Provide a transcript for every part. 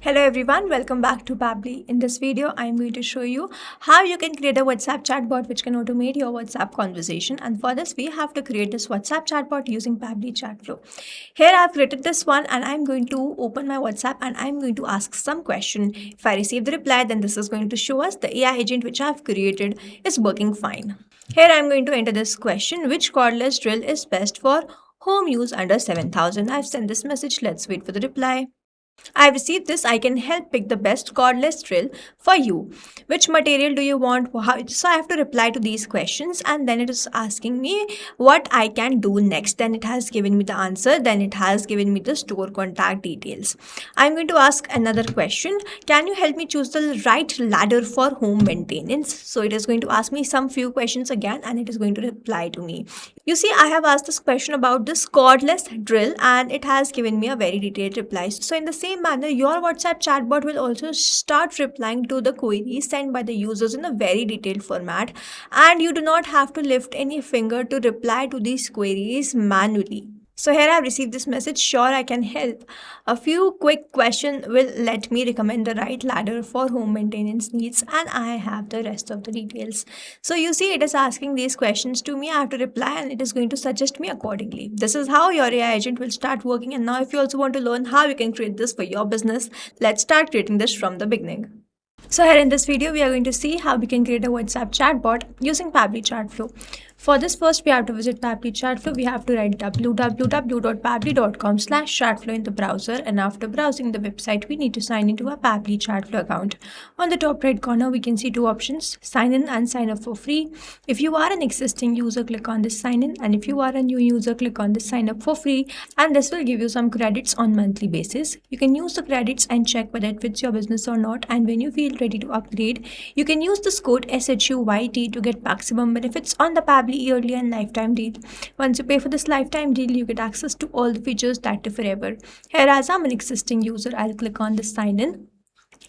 Hello everyone, welcome back to Pabbly. In this video, I'm going to show you how you can create a WhatsApp chatbot which can automate your WhatsApp conversation. And for this, we have to create this WhatsApp chatbot using Pabbly Chatflow. Here I've created this one and I'm going to open my WhatsApp and I'm going to ask some question. If I receive the reply, then this is going to show us the AI agent which I've created is working fine. Here I'm going to enter this question, which cordless drill is best for home use under 7,000. I've sent this message, let's wait for the reply. I received this. I can help pick the best cordless drill for you. Which material do you want? So I have to reply to these questions and then it is asking me what I can do next. Then it has given me the answer. Then it has given me the store contact details. I'm going to ask another question. Can you help me choose the right ladder for home maintenance? So it is going to ask me some few questions again and it is going to reply to me. You see, I have asked this question about this cordless drill and it has given me a very detailed reply. So in the same manner, your WhatsApp chatbot will also start replying to the queries sent by the users in a very detailed format, and you do not have to lift any finger to reply to these queries manually. So here I have received this message, sure I can help. A few quick questions will let me recommend the right ladder for home maintenance needs, and I have the rest of the details. So you see, it is asking these questions to me, I have to reply and it is going to suggest me accordingly. This is how your AI agent will start working. And now if you also want to learn how you can create this for your business, let's start creating this from the beginning. So here in this video, we are going to see how we can create a WhatsApp chatbot using Pabbly Chatflow. For this, first we have to visit Pabbly Chatflow. We have to write www.pabbly.com/chatflow in the browser, and after browsing the website, we need to sign into a Pabbly Chatflow account. On the top right corner, we can see two options: sign in and sign up for free. If you are an existing user, click on this sign in, and if you are a new user, click on this sign up for free, and this will give you some credits on monthly basis. You can use the credits and check whether it fits your business or not, and when you feel ready to upgrade, you can use this code SHUYT to get maximum benefits on the Pabbly yearly and lifetime deal. Once you pay for this lifetime deal, you get access to all the features that are forever. Here, as I'm an existing user, I'll click on this sign in.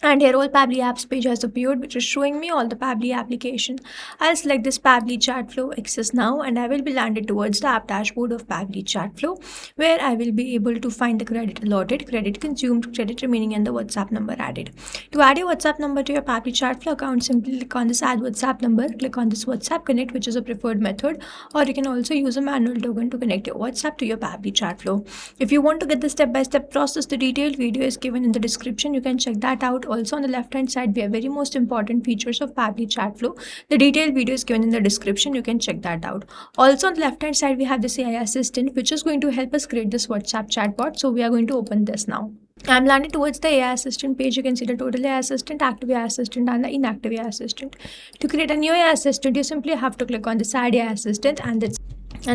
And here all Pabbly apps page has appeared, which is showing me all the Pabbly application. I'll select this Pabbly Chatflow access now, and I will be landed towards the app dashboard of Pabbly Chatflow, where I will be able to find the credit allotted, credit consumed, credit remaining, and the WhatsApp number added. To add your WhatsApp number to your Pabbly Chatflow account, simply click on this add WhatsApp number, click on this WhatsApp connect, which is a preferred method, or you can also use a manual token to connect your WhatsApp to your Pabbly Chatflow. If you want to get the step-by-step process, the detailed video is given in the description. You can check that out. Also on the left hand side, we have very most important features of Pabbly Chatflow. The detailed video is given in the description. You can check that out. Also on the left hand side, we have this AI assistant, which is going to help us create this WhatsApp chatbot. So we are going to open this now. I'm landed towards the AI assistant page. You can see the total AI assistant, active AI assistant, and the inactive AI assistant. To create a new AI assistant, you simply have to click on this add AI assistant, and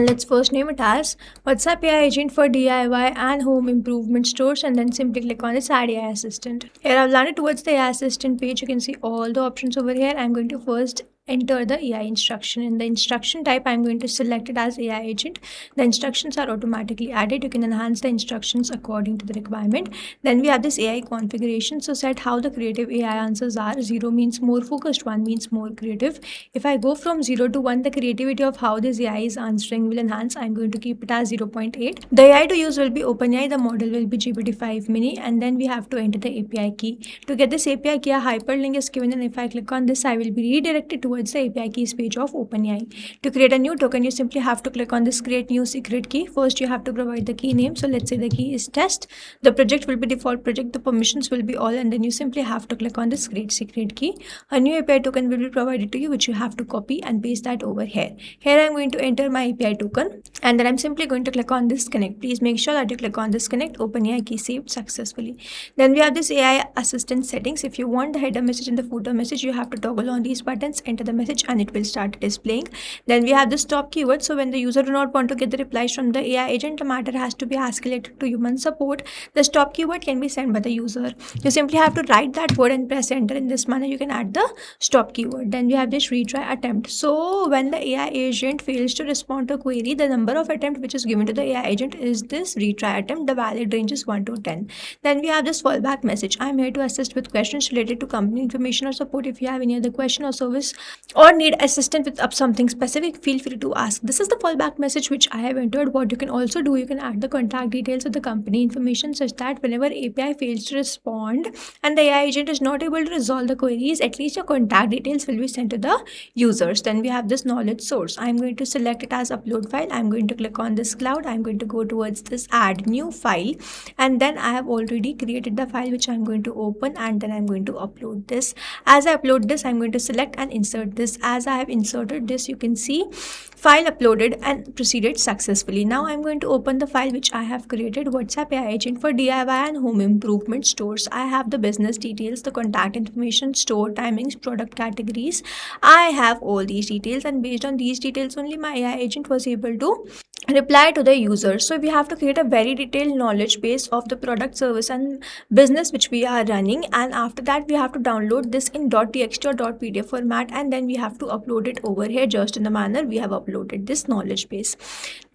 let's first name it as WhatsApp AI agent for DIY and home improvement stores, and then simply click on this add AI assistant. Here I've landed towards the AI assistant page. You can see all the options over here. I'm going to first enter the AI instruction. In the instruction type, I'm going to select it as AI agent. The instructions are automatically added. You can enhance the instructions according to the requirement. Then we have this AI configuration. So set how the creative AI answers are. 0 means more focused, 1 means more creative. If I go from 0 to 1, the creativity of how this AI is answering will enhance. I'm going to keep it as 0.8. The AI to use will be OpenAI. The model will be GPT-5 mini, and then we have to enter the API key. To get this API key, a hyperlink is given, and if I click on this, I will be redirected towards the API keys page of OpenAI. To create a new token, you simply have to click on this create new secret key. First, you have to provide the key name. So let's say the key is test. The project will be default project. The permissions will be all, and then you simply have to click on this create secret key. A new API token will be provided to you, which you have to copy and paste that over here. Here I'm going to enter my API token, and then I'm simply going to click on this connect. Please make sure that you click on this connect. OpenAI key saved successfully. Then we have this AI assistant settings. If you want the header message and the footer message, you have to toggle on these buttons, enter the message, and it will start displaying. Then we have the stop keyword. So when the user do not want to get the replies from the AI agent, the matter has to be escalated to human support. The stop keyword can be sent by the user. You simply have to write that word and press enter. In this manner, you can add the stop keyword. Then we have this retry attempt. So when the AI agent fails to respond to a query, the number of attempts which is given to the AI agent is this retry attempt. The valid range is 1 to 10. Then we have this fallback message. I'm here to assist with questions related to company information or support. If you have any other question or service or need assistance with up something specific, feel free to ask. This is the fallback message which I have entered. What you can also do, you can add the contact details of the company information such that whenever API fails to respond and the AI agent is not able to resolve the queries, at least your contact details will be sent to the users. Then we have this knowledge source. I'm going to select it as upload file. I'm going to click on this cloud. I'm going to go towards this add new file, and then I have already created the file which I'm going to open, and then I'm going to upload this. As I upload this, I'm going to select and insert this. As I have inserted this, you can see file uploaded and proceeded successfully. Now I'm going to open the file which I have created, WhatsApp AI agent for DIY and home improvement stores. I have the business details, the contact information, store timings, product categories. I have all these details, and based on these details only my AI agent was able to reply to the user. So we have to create a very detailed knowledge base of the product, service and business which we are running, and after that we have to download this in .txt or .pdf format, and then we have to upload it over here just in the manner we have uploaded this knowledge base.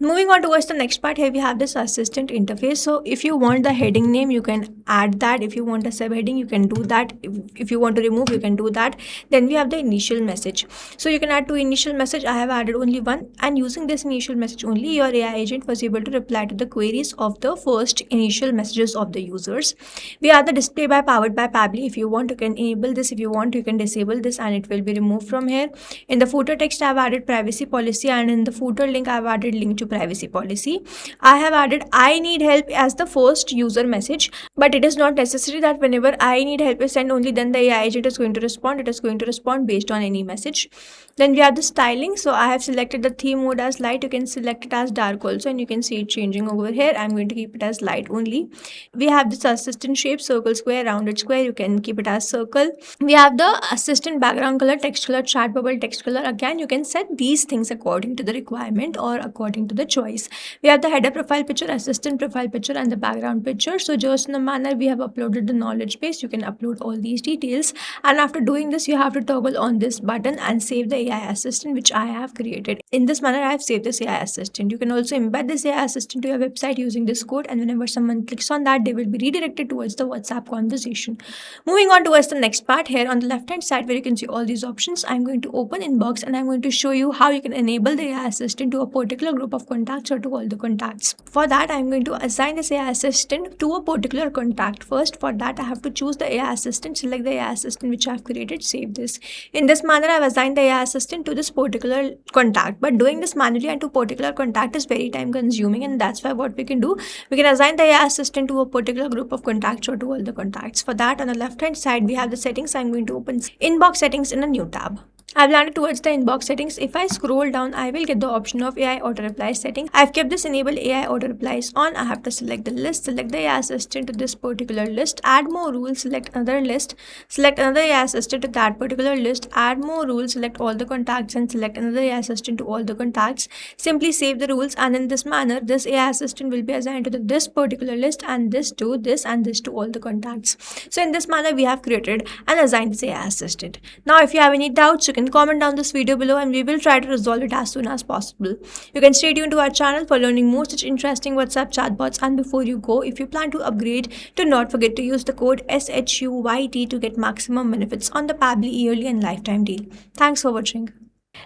Moving on towards the next part, here we have this assistant interface. So if you want the heading name, you can add that. If you want a subheading, you can do that. If you want to remove, you can do that. Then we have the initial message. So you can add two initial message. I have added only one, and using this initial message only, your AI agent was able to reply to the queries of the first initial messages of the users. We have the display by powered by Pabbly. If you want, you can enable this. If you want, you can disable this, and it will be removed from here. In the footer text, I have added privacy policy, and in the footer link, I have added link to privacy policy. I have added I need help as the first user message, but it is not necessary that whenever I need help is sent, only then the AI agent is going to respond. It is going to respond based on any message. Then we have the styling. So I have selected the theme mode as light. You can select it as dark also, and you can see it changing over here. I'm going to keep it as light only. We have this assistant shape, circle, square, rounded square. You can keep it as circle. We have the assistant background color, text color, chat bubble, text color. Again, you can set these things according to the requirement or according to the choice. We have the header profile picture, assistant profile picture, and the background picture. So just in the manner we have uploaded the knowledge base, you can upload all these details, and after doing this, you have to toggle on this button and save the AI assistant which I have created. In this manner, I have saved this AI assistant. You can also embed this AI assistant to your website using this code, and whenever someone clicks on that, they will be redirected towards the WhatsApp conversation. Moving on towards the next part, here on the left hand side where you can see all these options, I'm going to open inbox, and I'm going to show you how you can enable the AI assistant to a particular group of contacts or to all the contacts. For that, I'm going to assign this AI assistant to a particular contact first. For that, I have to choose the AI assistant, select the AI assistant which I have created, save this. In this manner, I have assigned the AI assistant to this particular contact, but doing this manually and to particular contact is very time consuming, and that's why what we can do, we can assign the AI assistant to a particular group of contacts or to all the contacts. For that, on the left hand side, we have the settings. I'm going to open inbox settings in a new tab. I've landed towards the inbox settings. If I scroll down, I will get the option of AI auto reply setting. I've kept this enable AI auto replies on. I have to select the list, select the AI assistant to this particular list, add more rules, select another list, select another AI assistant to that particular list, add more rules, select all the contacts, and select another AI assistant to all the contacts. Simply save the rules, and in this manner, this AI assistant will be assigned to this particular list, and this to this, and this to all the contacts. So in this manner, we have created and assigned this AI assistant. Now, if you have any doubts, you can comment down this video below, and we will try to resolve it as soon as possible. You can stay tuned to our channel for learning more such interesting WhatsApp chatbots. And before you go, if you plan to upgrade, do not forget to use the code SHUYT to get maximum benefits on the Pabbly yearly and lifetime deal. Thanks for watching.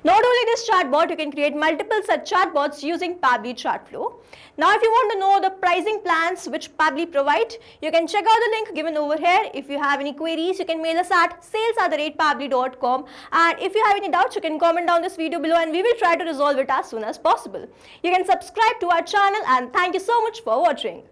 Not only this chatbot, you can create multiple such chatbots using Pabbly Chatflow. Now, if you want to know the pricing plans which Pabbly provide, you can check out the link given over here. If you have any queries, you can mail us at sales@pabbly.com, and if you have any doubts, you can comment down this video below, and we will try to resolve it as soon as possible. You can subscribe to our channel, and thank you so much for watching.